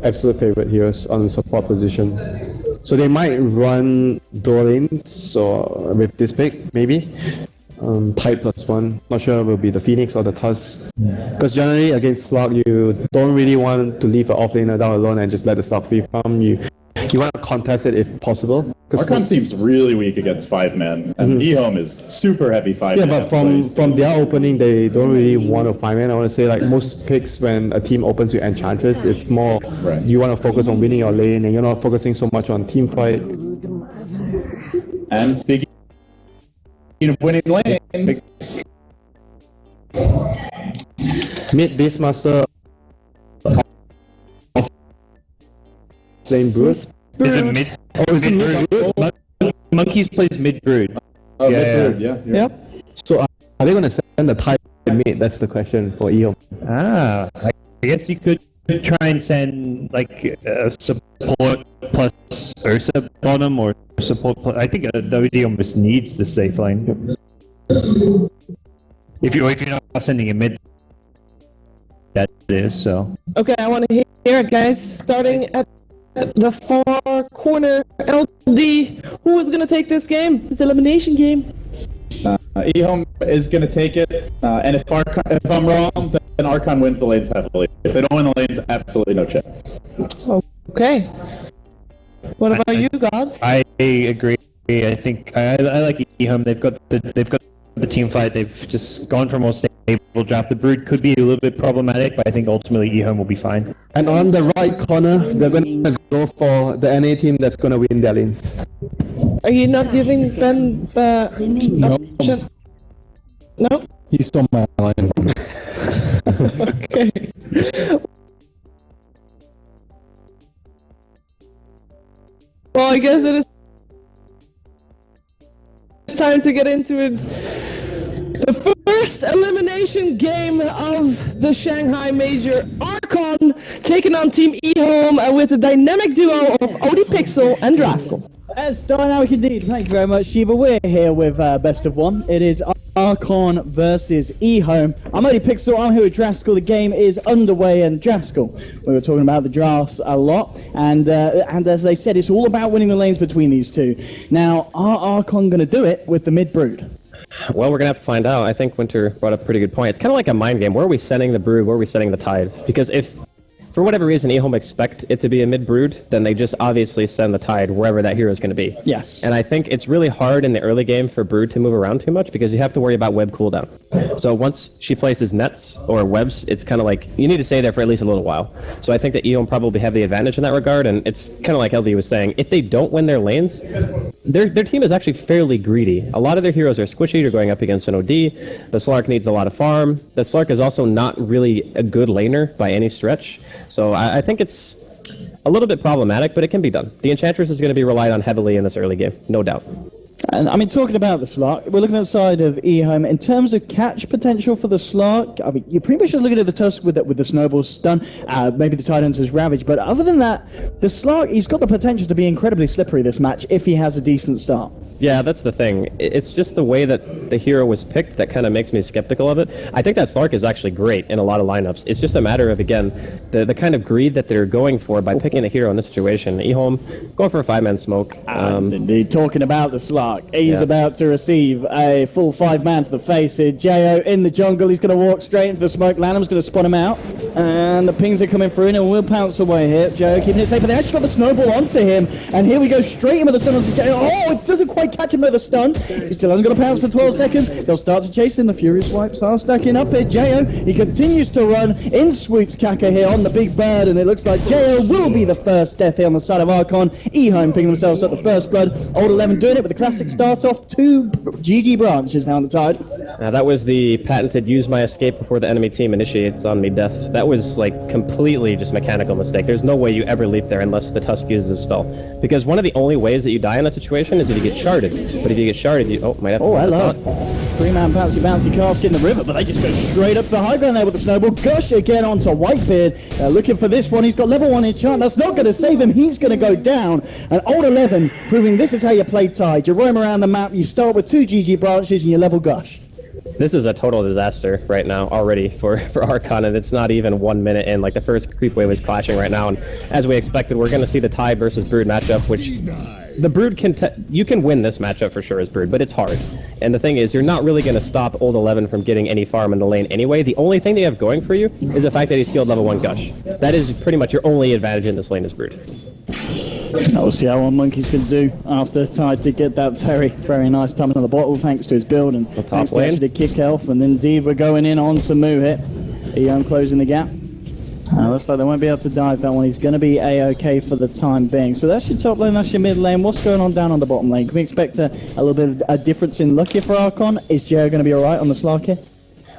absolute favorite heroes on the support position. So they might run dual lanes or with this pick, maybe. Tide +1. Not sure will be the Phoenix or the Tusk. Because generally against Slug, you don't really want to leave an offlaner down alone and just let the Slug free farm. You want to contest it if possible. Archon seems really weak against 5-man, and EHOME is super heavy 5-man. Yeah, but from their opening, they don't really want to 5-man. I want to say like most picks when a team opens with Enchantress, it's more you want to focus on winning your lane and you're not focusing so much on team fight. And speaking of winning lanes, mid Beastmaster lane Brood. Is it mid? Oh, is it mid? Monkeys plays mid Brood. Oh, yeah. Yep. So are they going to send the Tide mid? That's the question for EHOME. I guess you could try and send like support plus Ursa bottom or support plus. I think WD almost needs the safe lane. If you're not sending a mid, that is so. Okay, I want to hear it, guys. Starting at the far corner, LD. Who is going to take this game? This elimination game. EHOME is going to take it, and if I'm wrong, then Archon wins the lanes heavily. If they don't win the lanes, absolutely no chance. Okay. What about you, Gods? I agree. I think I like EHOME. They've got the team fight. They've just gone for more stable draft. The Brood could be a little bit problematic, but I think ultimately EHOME will be fine. And on the right corner, they're going to go for the NA team that's going to win their lanes. Are you not giving Ben option? No? He stole my line. Okay. Well, I guess it is time to get into it. The first elimination game of the Shanghai Major, Archon taking on Team EHOME with the dynamic duo of ODPixel and Draskell. That's dynamic indeed. Thank you very much, Shiva. We're here with best of one. It is Archon versus EHOME. I'm ODPixel. I'm here with Draskell. The game is underway, and Draskell, we were talking about the drafts a lot, and as they said, it's all about winning the lanes between these two. Now, are Archon going to do it with the mid Brood? Well, we're going to have to find out. I think Winter brought up a pretty good point. It's kind of like a mind game. Where are we sending the Brood? Where are we sending the Tide? Because if, for whatever reason, EHOME expect it to be a mid-Brood, then they just obviously send the Tide wherever that hero is going to be. Yes. And I think it's really hard in the early game for Brood to move around too much because you have to worry about web cooldown. So once she places nets or webs, it's kind of like you need to stay there for at least a little while. So I think that EHOME probably have the advantage in that regard, and it's kind of like LD was saying, if they don't win their lanes, their team is actually fairly greedy. A lot of their heroes are squishy, they're going up against an OD, the Slark needs a lot of farm, the Slark is also not really a good laner by any stretch, so I think it's a little bit problematic, but it can be done. The Enchantress is going to be relied on heavily in this early game, no doubt. And I mean, talking about the Slark, we're looking at the side of EHOME. In terms of catch potential for the Slark, I mean, you're pretty much just looking at the Tusk with the Snowball stun, maybe the Tidehunter's Ravage, but other than that, the Slark, he's got the potential to be incredibly slippery this match if he has a decent start. Yeah, that's the thing. It's just the way that the hero was picked that kind of makes me skeptical of it. I think that Slark is actually great in a lot of lineups. It's just a matter of, again, the kind of greed that they're going for by picking a hero in this situation. EHOME going for a 5-man smoke. Indeed, talking about the Slark, he's about to receive a full 5-man to the face here. Jo in the jungle, he's going to walk straight into the smoke. Lanham's going to spot him out, and the pings are coming through, and it will pounce away here. Jo keeping it safe, but they actually got the snowball onto him, and here we go straight in with the stun onto Jo. Oh, it doesn't quite catch him with the stun. He's still only going to pounce for 12 seconds. They'll start to chase him. The Furious Wipes are stacking up here. Jo, he continues to run. In swoops Kaka here on the big bird, and it looks like Jo will be the first death here on the side of Archon. EHOME picking themselves up the first blood. Old 11 doing it with the classic start off. 2 GG branches now on the Tide. Now that was the patented use my escape before the enemy team initiates on me death. That was like completely just mechanical mistake. There's no way you ever leap there unless the Tusk uses a spell. Because one of the only ways that you die in that situation is if you get sharded. But if you get sharded, you might have to... Oh, hello. 3-man bouncy cask in the river, but they just go straight up to the high ground there with the snowball. Gush again onto Whitebeard. Looking for this one. He's got level 1 enchant. That's not going to save him. He's going to go down. And Old 11 proving this is how you play Tide. You roam around the map, you start with 2 GG branches and you level Gush. This is a total disaster right now already for Archon, and it's not even 1 minute in. Like, the first creep wave is clashing right now, and as we expected, we're going to see the Tide versus Brood matchup, which the Brood you can win this matchup for sure as Brood, but it's hard. And the thing is, you're not really going to stop Old 11 from getting any farm in the lane anyway. The only thing they have going for you is the fact that he's skilled level 1 Gush. That is pretty much your only advantage in this lane as Brood. We'll see how Monkey's can do after Tide to get that very nice time on the bottle, thanks to his build and thanks to actually the kick elf. And then D.Va going in on to Moo hit. EHOME closing the gap. Looks like they won't be able to dive that one. He's going to be A-OK for the time being. So that's your top lane, that's your mid lane. What's going on down on the bottom lane? Can we expect a little bit of a difference in luck here for Archon? Is Joe going to be alright on the Slark here?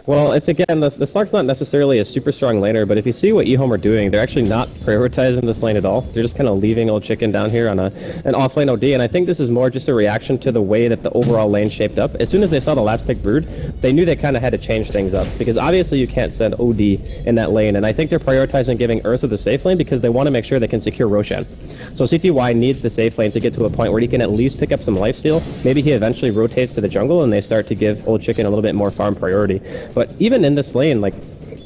Well, it's again, the Slark's not necessarily a super strong laner, but if you see what EHOME are doing, they're actually not prioritizing this lane at all. They're just kind of leaving Old Chicken down here on an off-lane OD, and I think this is more just a reaction to the way that the overall lane shaped up. As soon as they saw the last pick Brood, they knew they kind of had to change things up, because obviously you can't send OD in that lane, and I think they're prioritizing giving Ursa the safe lane because they want to make sure they can secure Roshan. So CTY needs the safe lane to get to a point where he can at least pick up some lifesteal. Maybe he eventually rotates to the jungle and they start to give Old Chicken a little bit more farm priority. But even in this lane, like,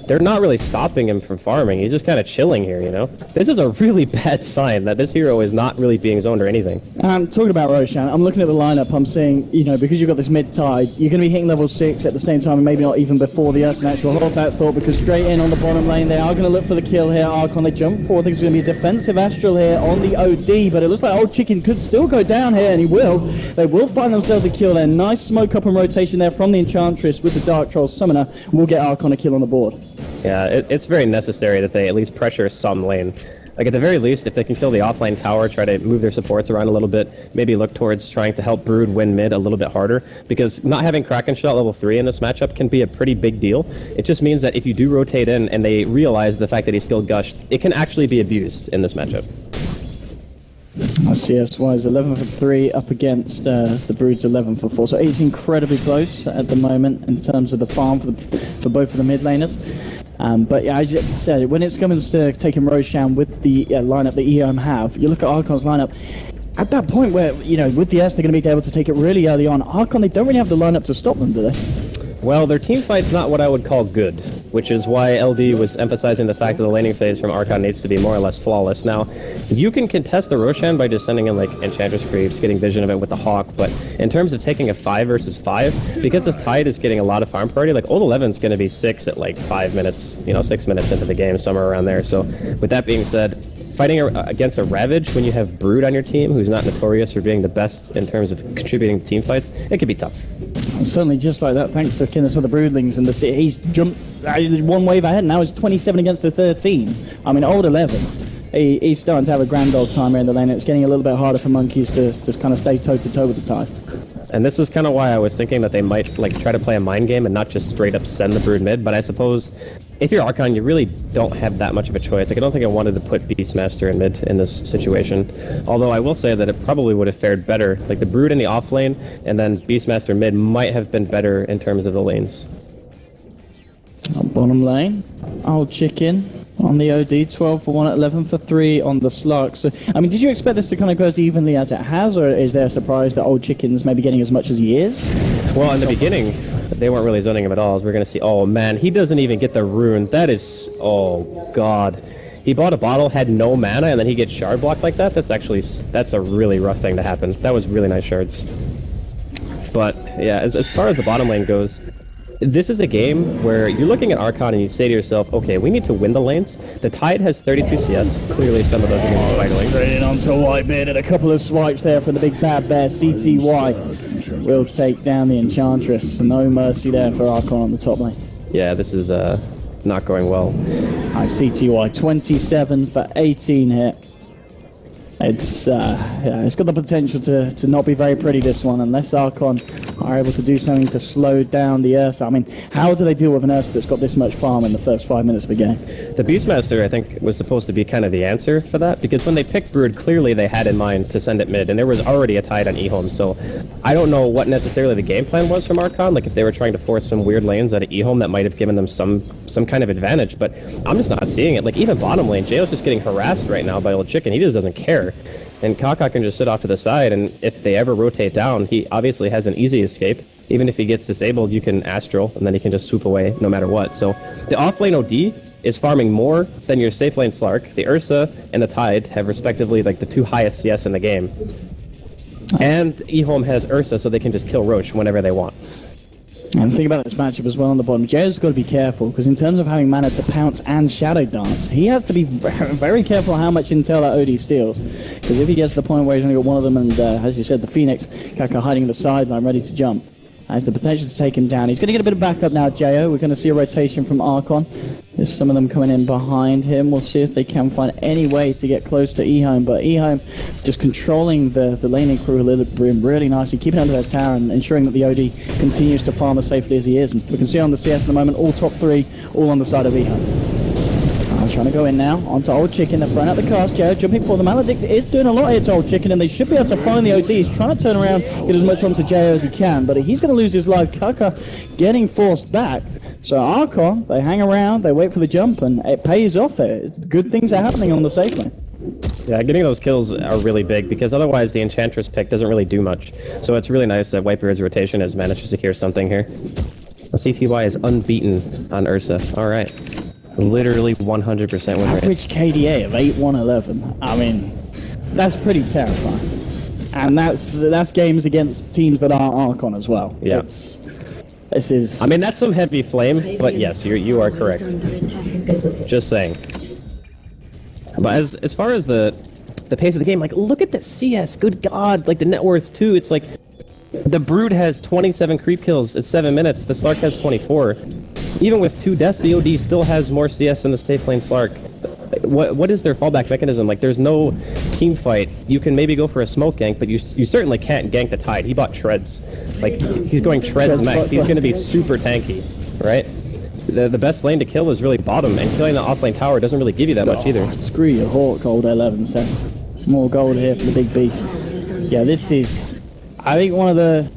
they're not really stopping him from farming. He's just kind of chilling here, you know? This is a really bad sign that this hero is not really being zoned or anything. Talking about Roshan, I'm looking at the lineup, I'm seeing, you know, because you've got this mid-tide, you're going to be hitting level 6 at the same time, and maybe not even before the Ursa actual. Hold that thought, because straight in on the bottom lane, they are going to look for the kill here. Archon, they jump forward. I think it's going to be a defensive Astral here on the OD, but it looks like Old Chicken could still go down here, and he will. They will find themselves a kill there. Nice smoke up and rotation there from the Enchantress with the Dark Troll Summoner. We'll get Archon a kill on the board. Yeah, it's very necessary that they at least pressure some lane. Like, at the very least, if they can kill the offlane tower, try to move their supports around a little bit, maybe look towards trying to help Brood win mid a little bit harder, because not having Kraken Shot level 3 in this matchup can be a pretty big deal. It just means that if you do rotate in and they realize the fact that he's skilled Gush, it can actually be abused in this matchup. CSY is 11 for 3 up against the Brood's 11 for 4. So it's incredibly close at the moment in terms of the farm for both of the mid laners. But yeah, as I said, when it's coming to taking Roshan with the lineup that EHOME have, you look at Archon's lineup, at that point where, you know, with the S they're going to be able to take it really early on, Archon, they don't really have the lineup to stop them, do they? Well, their team fight's not what I would call good, which is why LD was emphasizing the fact that the laning phase from Archon needs to be more or less flawless. Now, you can contest the Roshan by just sending in, like, Enchantress creeps, getting vision of it with the Hawk, but in terms of taking a 5 versus 5, because this Tide is getting a lot of farm priority, like, Old 11's going to be 6 at, like, 5 minutes, you know, 6 minutes into the game, somewhere around there. So, with that being said, fighting against a Ravage when you have Brood on your team, who's not notorious for being the best in terms of contributing to team fights, it can be tough. Certainly, just like that, thanks to Kinnis with the Broodlings and the city. He's jumped one wave ahead, now he's 27 against the 13. I mean, Old 11. He's starting to have a grand old time here in the lane. It's getting a little bit harder for Monkeys to just kind of stay toe-to-toe with the Tide. And this is kind of why I was thinking that they might, like, try to play a mind game and not just straight up send the Brood mid, but I suppose if you're Archon, you really don't have that much of a choice. Like, I don't think I wanted to put Beastmaster in mid in this situation. Although I will say that it probably would have fared better. Like, the Brood in the off lane and then Beastmaster mid might have been better in terms of the lanes. Bottom lane, Old Chicken on the OD, 12 for 1, 11 for 3 on the Slark. So, I mean, did you expect this to kind of go as evenly as it has, or is there a surprise that Old Chicken's maybe getting as much as he is? Well, in the beginning, they weren't really zoning him at all. As we're going to see, oh man, he doesn't even get the rune. That is, oh god. He bought a bottle, had no mana, and then he gets shard blocked like that? That's a really rough thing to happen. That was really nice shards. But, yeah, as far as the bottom lane goes, this is a game where you're looking at Archon and you say to yourself, okay, we need to win the lanes. The Tide has 32 CS. Clearly some of those are going to be spiderling. Straight in onto White Beard and a couple of swipes there from the big bad bear. CTY will take down the Enchantress. No mercy there for Archon on the top lane. Yeah, this is not going well. CTY 27 for 18 here. It's got the potential to not be very pretty, this one, unless Archon are able to do something to slow down the Ursa. I mean, how do they deal with an Ursa that's got this much farm in the first 5 minutes of a game? The Beastmaster, I think, was supposed to be kind of the answer for that, because when they picked Brood, clearly they had in mind to send it mid, and there was already a Tide on EHOME, so I don't know what necessarily the game plan was from Archon, like if they were trying to force some weird lanes out of EHOME that might have given them some kind of advantage, but I'm just not seeing it. Like, even bottom lane, Jail's just getting harassed right now by Old Chicken. He just doesn't care. And Kaka can just sit off to the side, and if they ever rotate down, he obviously has an easy escape. even if he gets disabled, you can Astral, and then he can just swoop away no matter what. So the off-lane OD is farming more than your safe lane Slark. The Ursa and the Tide have respectively like the 2 highest CS in the game. And EHOME has Ursa, so they can just kill Roche whenever they want. And think about this matchup as well on the bottom. Jayo's got to be careful, because in terms of having mana to pounce and shadow dance, he has to be very careful how much intel that OD steals. Because if he gets to the point where he's only got one of them, and as you said, the Phoenix, Kaka hiding in the sideline, ready to jump, has the potential to take him down. He's going to get a bit of backup now, Jayo. We're going to see a rotation from Archon. There's some of them coming in behind him. We'll see if they can find any way to get close to EHOME. But EHOME just controlling the laning crew a little bit really nicely, keeping under their tower and ensuring that the OD continues to farm as safely as he is. And we can see on the CS at the moment, all top 3, all on the side of EHOME. Trying to go in now onto Old Chicken. They're throwing out the cast. Jayo jumping for the Maledict is doing a lot here to Old Chicken, and they should be able to find the OD. He's trying to turn around, get as much onto Jayo as he can, but he's going to lose his life. Kaka getting forced back. So Archon, they hang around, they wait for the jump, and it pays off. Good things are happening on the safe lane. Yeah, getting those kills are really big, because otherwise the Enchantress pick doesn't really do much. So it's really nice that Whitebeard's rotation has managed to secure something here. CTY is unbeaten on Ursa. Alright. Literally 100% win rate. Average KDA of 8-1-11. I mean, that's pretty terrifying. And that's games against teams that aren't Archon as well. Yeah. This is... I mean, that's some heavy flame, but yes, you are correct. Just saying. But as far as the pace of the game, like, look at the CS, good god, like the net worth too. It's like, the Brood has 27 creep kills at 7 minutes, the Slark has 24. Even with 2 deaths, the OD still has more CS than the safe lane Slark. What is their fallback mechanism? Like, there's no team fight. You can maybe go for a smoke gank, but you certainly can't gank the Tide. He bought Treads. Like, he's going Treads mech. He's going to be super tanky, right? The best lane to kill is really bottom, and killing the offlane tower doesn't really give you that much either. Screw your Hawk, gold 11 says. More gold here for the big beast. Yeah, this is, I think, one of the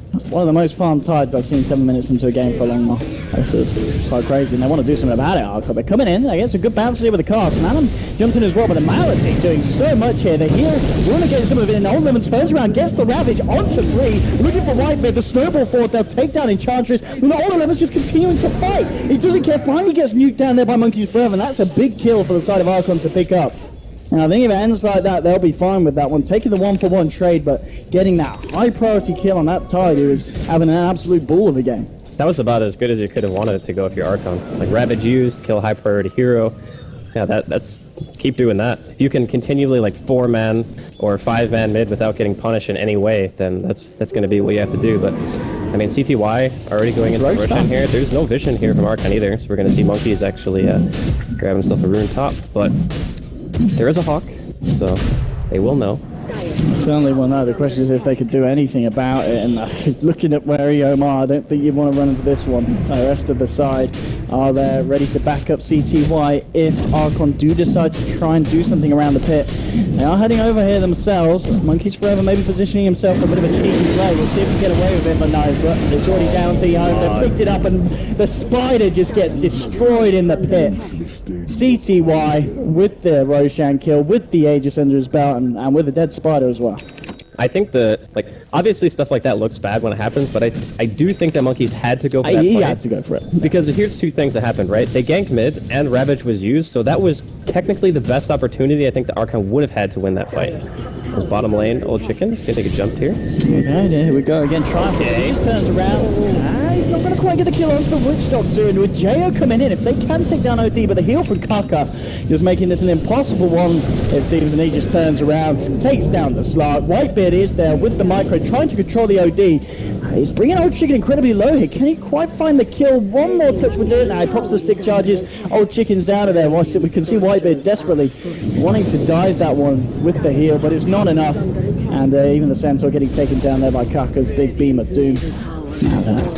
most farmed Tides I've seen 7 minutes into a game for a long while. This is quite crazy, and they want to do something about it, Archon. They're coming in, they get some good bounces here with the cast, and Adam jumped in as well, but the Maledict doing so much here. They're here, want to get some of it in. Old Lemon turns around, gets the Ravage onto 3, looking for Whitebeard, the snowball forward, they'll take down Enchantress, and the Old Lemon's just continuing to fight. He doesn't care, finally gets nuked down there by Monkey's Breath, and that's a big kill for the side of Archon to pick up. And I think if it ends like that, they'll be fine with that one. Taking the 1-for-1 trade, but getting that high priority kill on that Tide, who is having an absolute ball of a game. That was about as good as you could have wanted it to go if you're Archon. Like, Ravage used, kill high priority hero. Yeah, that's keep doing that. If you can continually, like, 4-man or 5-man mid without getting punished in any way, then that's going to be what you have to do. But, I mean, CTY already going into Roshan here. There's no vision here from Archon either, so we're going to see Monkeys actually grab himself a rune top. But there is a Hawk, so they will know. Certainly will know. The question is if they could do anything about it, and looking at where EHOME are, I don't think you'd want to run into this one. The rest of the side are there ready to back up CTY if Archon do decide to try and do something around the pit. They are heading over here themselves. Monkeys Forever maybe positioning himself for a bit of a cheeky play. We'll see if we get away with it, but no, but it's already down to EHOME. They've picked it up and the spider just gets destroyed in the pit. CTY with the Roshan kill, with the Aegis under his belt, and with the dead spider as well. I think obviously stuff like that looks bad when it happens, but I do think that Monkeys had to go for that He fight. had to go for it. Because here's 2 things that happened, right? They ganked mid, and Ravage was used, so that was technically the best opportunity I think that Archon would have had to win that fight. His bottom lane, Old Chicken, gonna take a jump here. Okay, here we go again, trying. He just turns around. He's not going to quite get the kill onto the Witch Doctor, and with Jayo coming in, if they can take down OD, but the heal from Kaka is making this an impossible one, it seems, and he just turns around, takes down the Slark. Whitebeard is there with the micro, trying to control the OD. He's bringing Old Chicken incredibly low here. Can he quite find the kill? One more touch with it. Now he pops the stick charges. Old Chicken's out of there. We can see Whitebeard desperately wanting to dive that one with the heal, but it's not enough. And even the Centaur getting taken down there by Kaka's big beam of doom.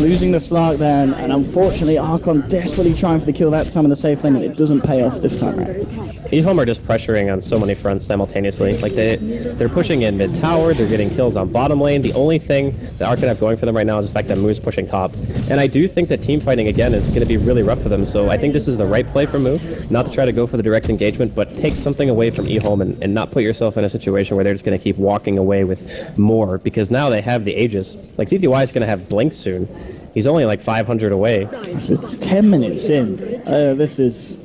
Losing the Slark there, and unfortunately Archon desperately trying for the kill that time in the safe lane, and it doesn't pay off this time around. EHOME are just pressuring on so many fronts simultaneously. Like, they're pushing in mid tower, they're getting kills on bottom lane. The only thing that Archon have going for them right now is the fact that Moo's pushing top. And I do think that team fighting again is going to be really rough for them, so I think this is the right play for Moo, not to try to go for the direct engagement, but take something away from EHOME and not put yourself in a situation where they're just going to keep walking away with more, because now they have the Aegis. Like, CTY is going to have Blink blink soon. He's only like 500 away. It's 10 minutes in. This is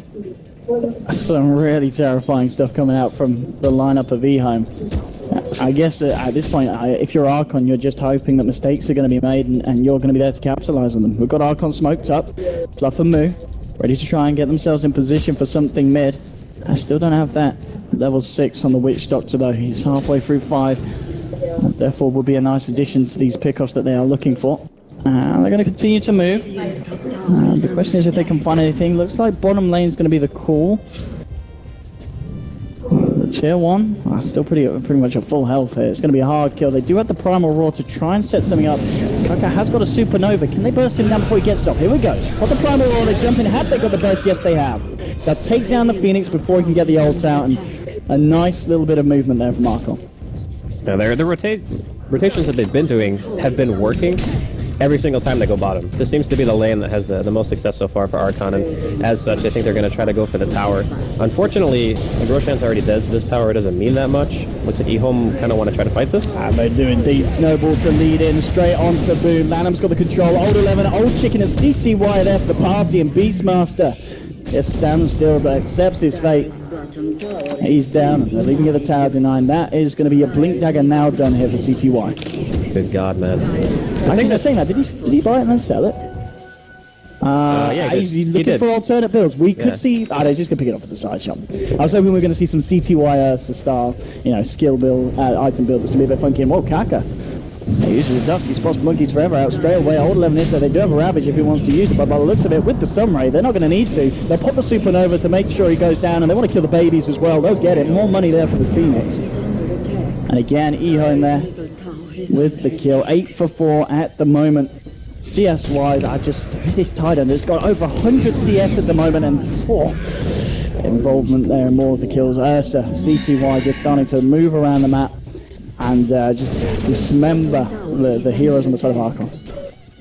some really terrifying stuff coming out from the lineup of EHOME. I guess at this point, if you're Archon, you're just hoping that mistakes are going to be made and you're going to be there to capitalize on them. We've got Archon smoked up, Fluff and Moo, ready to try and get themselves in position for something mid. I still don't have that level 6 on the Witch Doctor though. He's halfway through 5. Therefore will be a nice addition to these pickoffs that they are looking for. They're going to continue to move. The question is if they can find anything. Looks like bottom lane is going to be the call. The tier 1, still pretty much at full health here. It's going to be a hard kill. They do have the Primal Roar to try and set something up. Kaka has got a Supernova. Can they burst him down before he gets stopped? Here we go. Got the Primal Roar. They jump in. Have they got the burst? Yes, they have. They'll take down the Phoenix before he can get the ults out. And a nice little bit of movement there from Archon. Now, the rotations that they've been doing have been working every single time they go bottom. This seems to be the lane that has the most success so far for Archon, and as such, I think they're going to try to go for the tower. Unfortunately, Roshan's already dead, so this tower doesn't mean that much. Looks like EHOME kind of want to try to fight this. And they do indeed. Snowball to lead in, straight on to Boom. Lanham's got the control. Old 11, Old Chicken and CTY there for the party, and Beastmaster just stands still but accepts his fate. He's down, and they're leaving the tower denying. That is going to be a Blink Dagger now done here for CTY. Good God, man. I think they're saying that. Did he buy it and then sell it? Yeah, he's looking did. for alternate builds. We could see. They're just gonna pick it up at the side shop. I was hoping we were gonna see some CTY style, skill build, item build that's gonna be a bit funky. And whoa, Kaka. He uses the Dusty Spots Monkeys forever out straight away. Old 11 is there. They do have a Ravage if he wants to use it, but by the looks of it, with the Sunray, they're not going to need to. They'll pop the Supernova to make sure he goes down, and they want to kill the babies as well. They'll get it. More money there for the Phoenix. And again, EHOME there with the kill. 8 for 4 at the moment. CS-wise, this Titan has got over 100 CS at the moment, and involvement there in more of the kills. Ursa, CTY just starting to move around the map and just dismember the heroes on the side of Archon.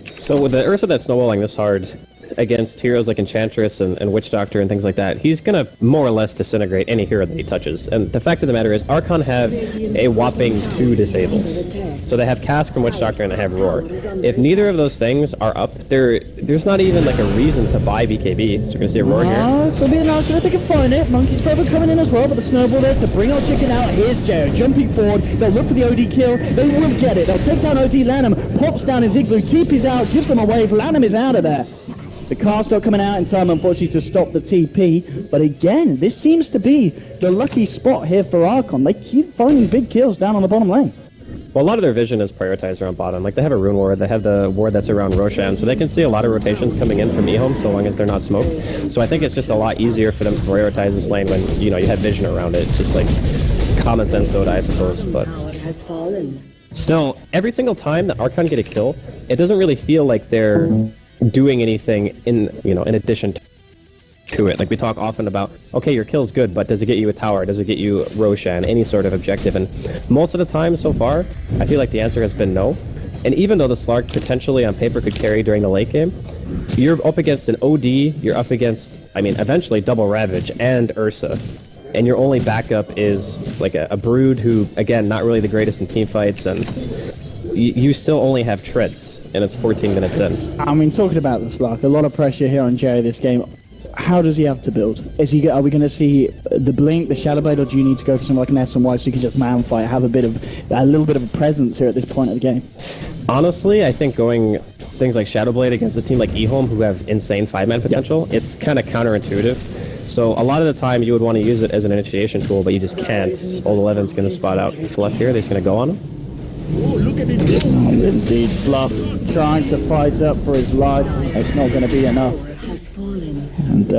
So with the Ursa that's snowballing this hard against heroes like Enchantress and Witch Doctor and things like that, he's gonna more or less disintegrate any hero that he touches. And the fact of the matter is, Archon have a whopping 2 disables. So they have Cask from Witch Doctor and they have Roar. If neither of those things are up, there's not even like a reason to buy BKB. So we're gonna see a Roar here. It's gonna be a nice one if they can find it. Monkey's probably coming in as well, but the snowball there to bring our chicken out. Here's Jao jumping forward. They'll look for the OD kill. They will get it. They'll take down OD Lanham. Pops down his Igloo. TP's out. Gives them a wave. Lanham is out of there. The car's not coming out in time, unfortunately, to stop the TP. But again, this seems to be the lucky spot here for Archon. They keep finding big kills down on the bottom lane. Well, a lot of their vision is prioritized around bottom. Like, they have a Rune Ward, they have the ward that's around Roshan, so they can see a lot of rotations coming in from EHOME so long as they're not smoked. So I think it's just a lot easier for them to prioritize this lane when, you have vision around it. Just like common sense Dota, I suppose, but still, every single time that Archon get a kill, it doesn't really feel like they're doing anything in addition to it. Like, we talk often about, okay, your kill's good, but does it get you a tower? Does it get you Roshan? Any sort of objective? And most of the time so far, I feel like the answer has been no. And even though the Slark potentially on paper could carry during the late game, you're up against an OD, you're up against, eventually double Ravage and Ursa. And your only backup is like a Brood who, again, not really the greatest in team fights, and you still only have Treads, and it's 14 minutes in. Talking about the Slark, a lot of pressure here on Jerry this game. How does he have to build? Are we going to see the Blink, the Shadowblade, or do you need to go for something like an SMY so you can just man fight, have a little bit of a presence here at this point of the game? Honestly, I think going things like Shadowblade against a team like EHOME, who have insane 5-man potential, it's kind of counterintuitive. So a lot of the time you would want to use it as an initiation tool, but you just can't. Old 11's going to spot out Fluff here. They're just going to go on him. Oh, indeed, Fluff trying to fight up for his life. It's not going to be enough. And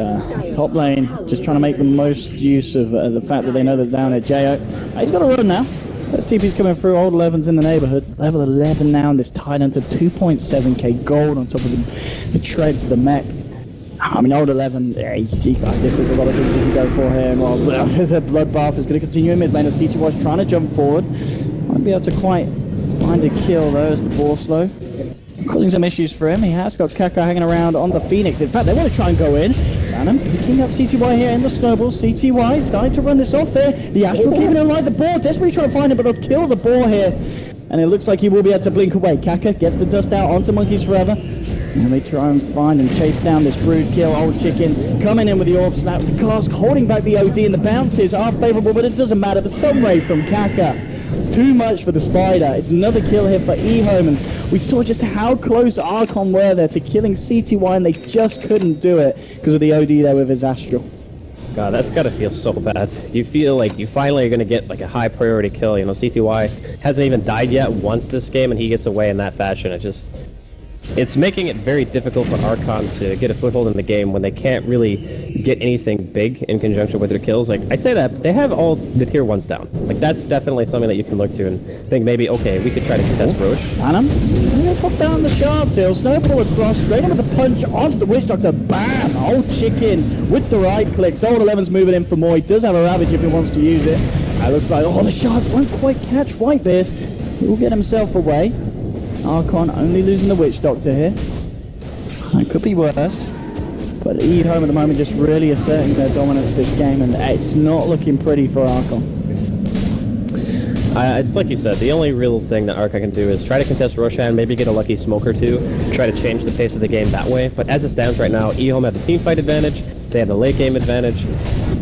top lane just trying to make the most use of the fact that they know they're down at Jao. He's got a run now. TP's coming through. Old 11's in the neighborhood. Level 11 now, and this tied into 2.7k gold on top of the treads, the mech. Old 11, I guess there's a lot of things he can go for here. And well, the bloodbath is going to continue in mid lane as CTY's trying to jump forward. Won't be able to quite find a kill though as the ball slow. Causing some issues for him. He has got Kaka hanging around on the Phoenix. In fact, they want to try and go in. Lanham picking up CTY here in the snowball. CTY starting to run this off there. The Astral keeping it alive. The boar desperately trying to find him, but they'll kill the boar here. and it looks like he will be able to blink away. Kaka gets the dust out onto Monkeys Forever, and they try and find and chase down this brood kill. Old Chicken coming in with the orb snap. The Cask holding back the OD, and the bounces are favorable, but it doesn't matter. The Sunray from Kaka. Too much for the Spider. It's another kill here for EHOME, and we saw just how close Archon were there to killing CTY, and they just couldn't do it because of the OD there with his Astral. God, that's gotta feel so bad. You feel like you finally are gonna get like a high priority kill. You know, CTY hasn't even died yet once this game, and he gets away in that fashion. It's making it very difficult for Archon to get a foothold in the game when they can't really get anything big in conjunction with their kills. Like, I say that, they have all the tier 1s down. Like, that's definitely something that you can look to and think maybe, okay, we could try to contest Roche. Phantom, pop down the shards here, snowball across, straight on with the punch onto the Witch Doctor, bam! Old Chicken with the right clicks. Old 11's moving in for more. He does have a Ravage if he wants to use it. It looks like, the shards won't quite catch Whitebeard. He will get himself away. Archon only losing the Witch Doctor here. It could be worse. But EHOME at the moment just really asserting their dominance this game, and it's not looking pretty for Archon. It's like you said, the only real thing that Archon can do is try to contest Roshan, maybe get a lucky smoke or two, try to change the pace of the game that way. But as it stands right now, EHOME have the team fight advantage, they have the late game advantage,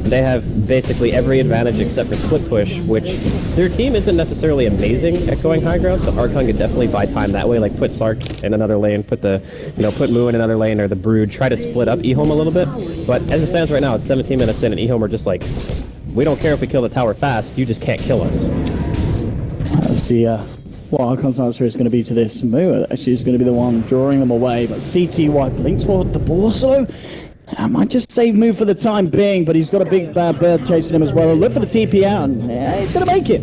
they have basically every advantage except for split push, which their team isn't necessarily amazing at going high ground, so Archon could definitely buy time that way, like put Sark in another lane, put Moo in another lane, or the Brood, try to split up EHOME a little bit. But as it stands right now, it's 17 minutes in, and EHOME are just like, we don't care if we kill the tower fast, you just can't kill us. Let's see what Archon's answer is going to be to this. Moo actually is going to be the one drawing them away, but CTY blinks for the Borso. I might just save Moo for the time being, but he's got a big bad bird chasing him as well. Look for the TP out, and he's going to make it.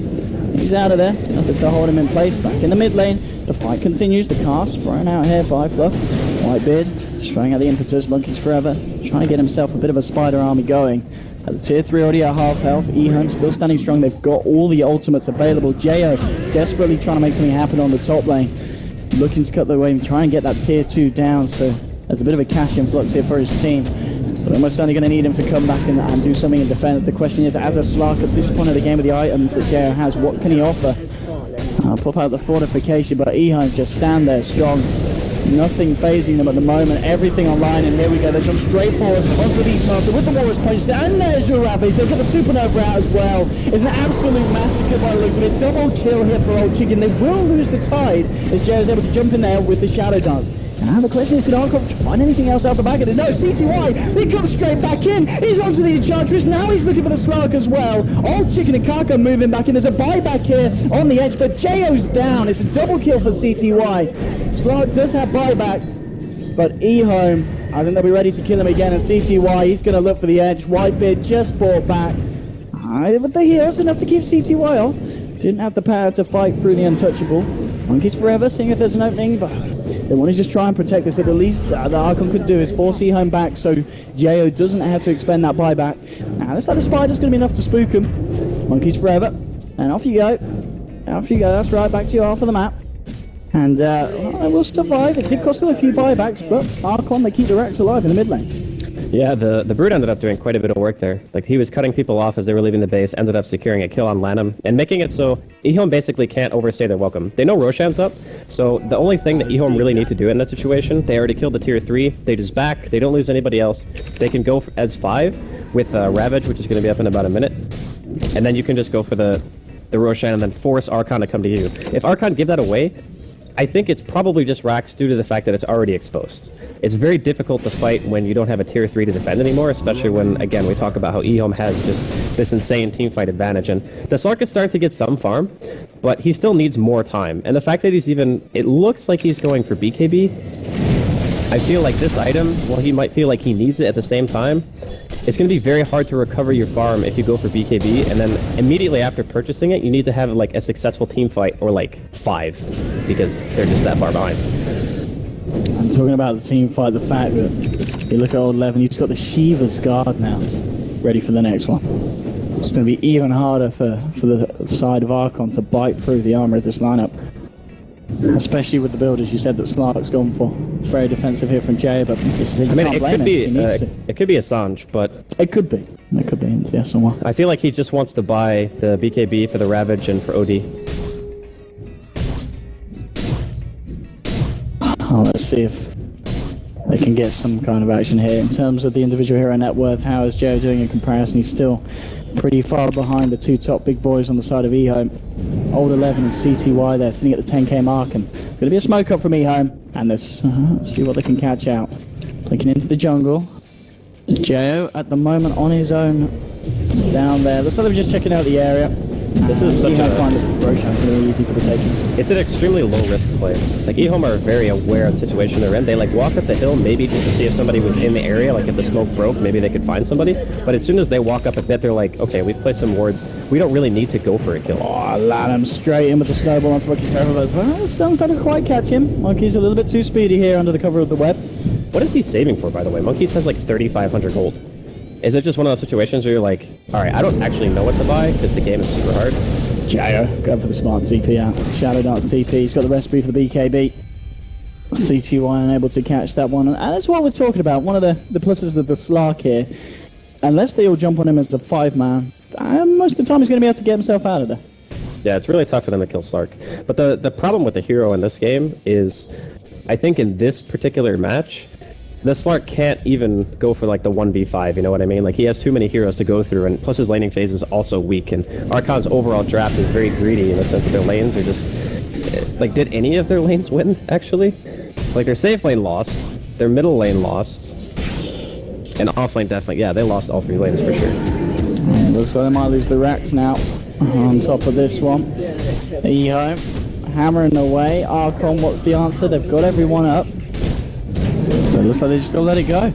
He's out of there. Nothing to hold him in place. Back in the mid lane. The fight continues. The cast thrown out here by Fluff. Whitebeard throwing out the impetus. Monkeys Forever trying to get himself a bit of a spider army going. At the tier 3 already at half health. EHOME still standing strong. They've got all the ultimates available. Jo desperately trying to make something happen on the top lane. Looking to cut the way and try and get that tier 2 down. So there's a bit of a cash influx here for his team. But almost certainly going to need him to come back and do something in defense. The question is, as a Slark at this point of the game with the items that Jo has, what can he offer? I'll pop out the fortification, but EHOME just stand there strong. Nothing phasing them at the moment. Everything online, and here we go. They come straight forward onto the East with the Walrus punch. And there's your Ravage. They've got the Supernova out as well. It's an absolute massacre by the looks of it. Double kill here for Old Chicken. They will lose the tide as Jo is able to jump in there with the Shadow Dance. Now the question is, can Archon find anything else out the back of it? No, CTY, he comes straight back in. He's onto the Enchantress. Now he's looking for the Slark as well. Old Chicken and Kaka moving back in. There's a buyback here on the edge, but JO's down. It's a double kill for CTY. Slark does have buyback, but EHOME, I think they'll be ready to kill him again. And CTY, he's going to look for the edge. Whitebeard just bought back. But the heroes enough to keep CTY off. Didn't have the power to fight through the untouchable. Monkeys Forever, seeing if there's an opening, but they want to just try and protect this. At the least the Archon could do is force EHOME back so Jo doesn't have to expend that buyback. Now looks like the Spider's going to be enough to spook him. Monkeys Forever, and off you go. Off you go, that's right, back to your half of the map. And they will survive. It did cost them a few buybacks, but Archon, they keep the Rex alive in the mid lane. Yeah, the Brood ended up doing quite a bit of work there. Like, he was cutting people off as they were leaving the base, ended up securing a kill on Lanham, and making it so EHOME basically can't overstay their welcome. They know Roshan's up, so the only thing that EHOME really need to do in that situation, they already killed the tier 3, they just back, they don't lose anybody else, they can go as 5 with Ravage, which is going to be up in about a minute, and then you can just go for the Roshan and then force Archon to come to you. If Archon give that away, I think it's probably just Rax due to the fact that it's already exposed. It's very difficult to fight when you don't have a tier 3 to defend anymore, especially when, again, we talk about how EHOME has just this insane teamfight advantage. And the Slark is starting to get some farm, but he still needs more time. And the fact that it looks like he's going for BKB, I feel like this item, while he might feel like he needs it at the same time, it's going to be very hard to recover your farm if you go for BKB, and then immediately after purchasing it, you need to have like a successful team fight or like 5, because they're just that far behind. I'm talking about the team fight, the fact that you look at old Levin, he's got the Shiva's guard now, ready for the next one. It's going to be even harder for the side of Archon to bite through the armor of this lineup. Especially with the build, as you said, that Slark's gone for. Very defensive here from Jay, but I mean, it could be Assange, but it could be. It could be into the SNY. I feel like he just wants to buy the BKB for the Ravage and for OD. Let's see if they can get some kind of action here. In terms of the individual hero net worth, how is Joe doing in comparison? He's still pretty far behind the two top big boys on the side of EHOME. Old 11 and CTY there, sitting at the 10k mark. And it's going to be a smoke up from EHOME. And let's see what they can catch out. Clicking into the jungle. Jo at the moment on his own down there. Looks like they're just checking out the area. This is such EHOME find the Roshan really easy for the takings. It's an extremely low risk play. Like EHOME are very aware of the situation they're in. They like walk up the hill maybe just to see if somebody was in the area, like if the smoke broke, maybe they could find somebody. But as soon as they walk up a bit, they're like, okay, we've placed some wards. We don't really need to go for a kill. Oh, land him straight in with the snowball onto Monkey's forever. Well, the stun's not quite catch him. Monkey's a little bit too speedy here under the cover of the web. What is he saving for, by the way? Monkeys has like 3,500 gold. Is it just one of those situations where you're like, alright, I don't actually know what to buy because the game is super hard? Jayo, going for the smart TP out. Shadow Darts TP, he's got the recipe for the BKB. CTY unable to catch that one. And that's what we're talking about. One of the pluses of the Slark here. Unless they all jump on him as a 5-man, most of the time he's going to be able to get himself out of there. Yeah, it's really tough for them to kill Slark. But the problem with the hero in this game is, I think in this particular match, the Slark can't even go for like the 1v5, you know what I mean? Like he has too many heroes to go through, and plus his laning phase is also weak, and Archon's overall draft is very greedy in the sense that their lanes are just... Like, did any of their lanes win, actually? Like, their safe lane lost, their middle lane lost, and off lane definitely, yeah, they lost all 3 lanes for sure. Looks like they might lose the racks now on top of this one. EHOME hammering away. Archon, what's the answer? They've got everyone up. So it looks like they just gotta let it go.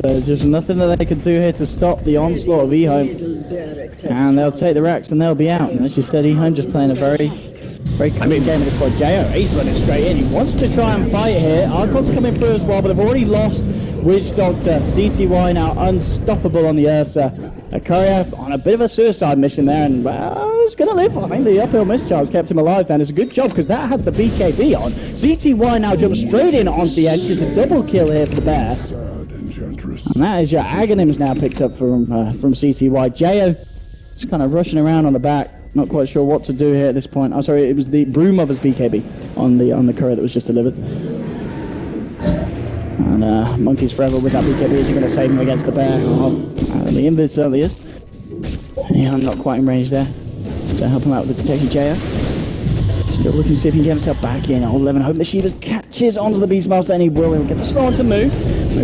There's just nothing that they can do here to stop the onslaught of EHOME. And they'll take the racks and they'll be out. And as you said, EHOME just playing a very clean game at this point. Jo, he's running straight in. He wants to try and fight here. Archon's coming through as well, but they've already lost Witch Doctor. CTY now unstoppable on the Ursa. A courier on a bit of a suicide mission there, and he's going to live. I mean, the uphill mischarge kept him alive, and it's a good job because that had the BKB on. CTY now jumps straight in onto the edge. It's a double kill here for the bear. And that is your Aghanims now picked up from CTY. Jo just kind of rushing around on the back. Not quite sure what to do here at this point. Oh, sorry, it was the Brewmother's BKB on the courier that was just delivered. And Monkey's forever with that BKB. Is he going to save him against the bear? Oh, the invis certainly is. Yeah, I'm not quite in range there. So help him out with the detection. Jo still looking to see if he can get himself back in. Old 11 hoping the Shivas catches onto the Beastmaster, and he will. He'll get the slow on to move.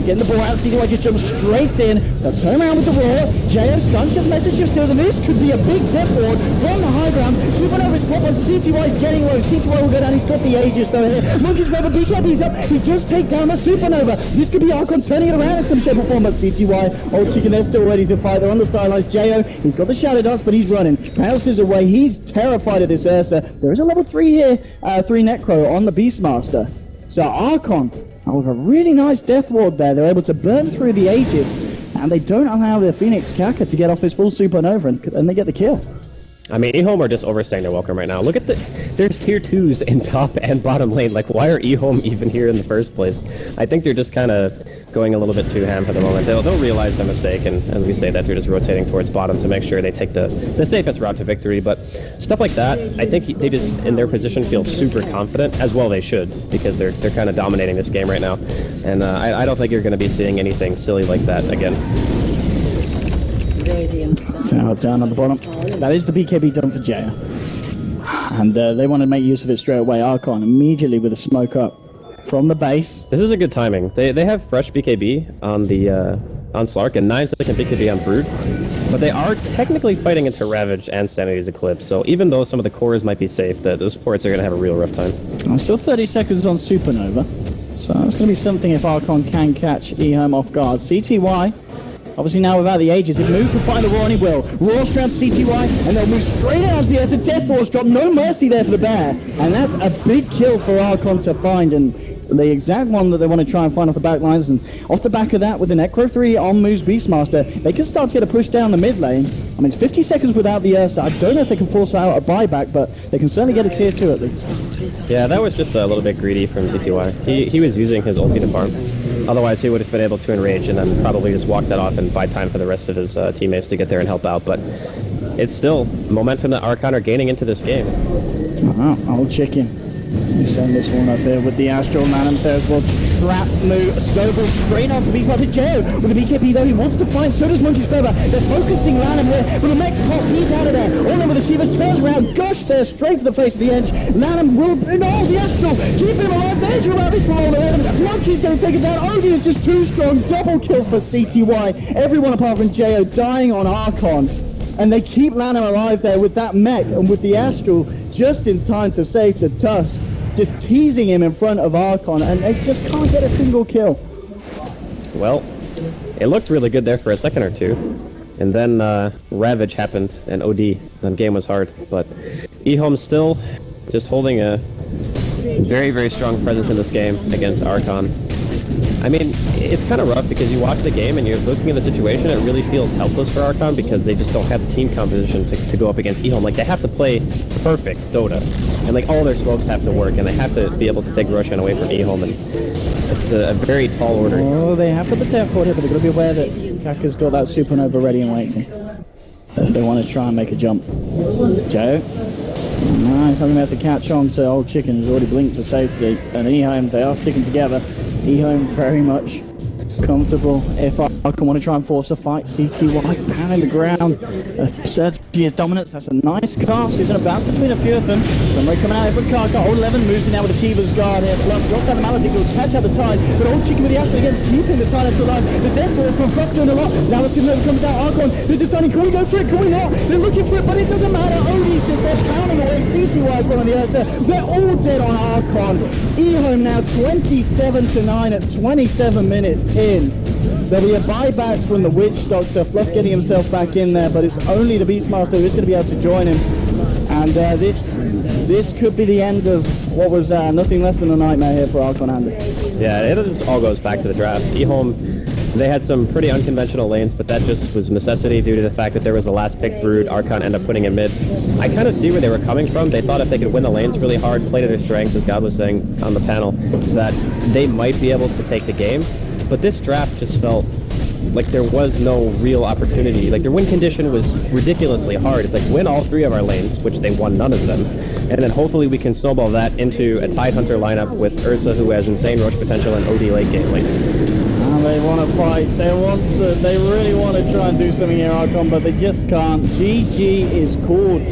Getting the ball out, CTY just jumps straight in. They'll turn around with the roar. Jo skunk his message of steals, and this could be a big death ward from the high ground. Supernova's pop on. CTY's getting low. CTY will go down. He's got the Aegis though here. Monkey's Forever, BKB's up. He just take down the Supernova. This could be Archon turning it around in some shape or form, but CTY, old chicken, they're still ready to fight. They're on the sidelines. Jo, he's got the Shadow Darts, but he's running. Pounces away. He's terrified of this Ursa. There is a level 3 here, 3 Necro on the Beastmaster. So Archon, with a really nice death ward there, they're able to burn through the Aegis, and they don't allow the Phoenix Kaka to get off his full supernova, and they get the kill. I mean, EHOME are just overstaying their welcome right now. Look at there's tier 2s in top and bottom lane. Like, why are EHOME even here in the first place? I think they're just kind of going a little bit too ham for the moment. They'll realize their mistake, and as we say that, they're just rotating towards bottom to make sure they take the safest route to victory. But stuff like that, I think they just, in their position, feel super confident, as well they should, because they're kind of dominating this game right now. And I don't think you're going to be seeing anything silly like that again. So down on the bottom. That is the BKB done for Jo. And they want to make use of it straight away. Archon immediately with a smoke up from the base. This is a good timing. They have fresh BKB on the on Slark and 9-second BKB on Brood, but they are technically fighting into Ravage and Sanity's Eclipse. So even though some of the cores might be safe, the supports are going to have a real rough time. Still 30 seconds on Supernova. So it's going to be something if Archon can catch EHOME off guard. CTY, obviously now without the Aegis, he'll move to find the Roar, and he will. Roar strands CTY, and they'll move straight out to the Ursa. Death Force drop, no mercy there for the bear. And that's a big kill for Archon to find, and the exact one that they want to try and find off the back lines. And off the back of that, with the Necro 3 on moves Beastmaster, they can start to get a push down the mid lane. I mean, it's 50 seconds without the Ursa. I don't know if they can force out a buyback, but they can certainly get a tier 2 at least. Yeah, that was just a little bit greedy from CTY. He was using his ulti to farm. Otherwise, he would have been able to enrage and then probably just walk that off and buy time for the rest of his teammates to get there and help out. But it's still momentum that Archon are gaining into this game. Oh, old chicken. We send this one up here with the Astral Lanham there as well. Trap move, Scoble straight onto Beastmaster Joe with the BKB though. He wants to find, so does Monkey's Feather. They're focusing Lanham here, but the next pop, he's out of there. All over the Shivas, turns around, gosh there, straight to the face of the edge. Lanham will, no, the Astral, keep him alive. There's your rabbit from all 11. Monkey's going to take it down. Odie is just too strong. Double kill for CTY. Everyone apart from Jo dying on Archon. And they keep Lanham alive there with that mech and with the Astral just in time to save the Tusk. Just teasing him in front of Archon, and they just can't get a single kill. Well, it looked really good there for a second or two, and then Ravage happened, and OD. The game was hard, but EHOME still just holding a very, very strong presence in this game against Archon. I mean, it's kind of rough because you watch the game and you're looking at the situation, it really feels helpless for Archon because they just don't have the team composition to go up against EHOME. Like, they have to play perfect Dota, and like all their smokes have to work, and they have to be able to take Roshan away from EHOME, and it's a very tall order. Oh, they have put the teleport here, but they've got to be aware that Kaka's got that supernova ready and waiting. If they want to try and make a jump. Jo. Nice, having to catch on to Old Chicken, who's already blinked to safety, and EHOME, they are sticking together. EHOME very much comfortable. If Archon want to try and force a fight, CTY pounding the ground. Certainty is dominance. That's a nice cast. He's in a bounce between a few of them. Somebody coming out here from Kaka. Old 11 moves in now with the Shiva's guard here. Fluff drops out the Malady, will catch out the tide. But Old Chicken with the Astral against keeping the tide up alive. The death ball from Fluff doing a lot. Now the Supernova comes out. Archon, they're deciding, can we go for it? Can we not? They're looking for it, but it doesn't matter. Odie's just there pounding away. CTY is one on the other. They're all dead on Archon. EHOME now 27-9 at 27 minutes in. There'll be a buyback from the Witch Doctor. Fluff getting himself back in there, but it's only the Beastmaster who's going to be able to join him. And this could be the end of what was nothing less than a nightmare here for Archon Andy. Yeah, it just all goes back to the draft. EHOME, they had some pretty unconventional lanes, but that just was necessity due to the fact that there was the last pick Brood. Archon ended up putting in mid. I kind of see where they were coming from. They thought if they could win the lanes really hard, play to their strengths, as God was saying on the panel, that they might be able to take the game. But this draft just felt like there was no real opportunity. Like, their win condition was ridiculously hard. It's like, win all three of our lanes, which they won none of them, and then hopefully we can snowball that into a Tidehunter lineup with Ursa, who has insane rush potential, and OD late game lane. They want to fight. They really want to try and do something here, Archon, but they just can't. GG is called.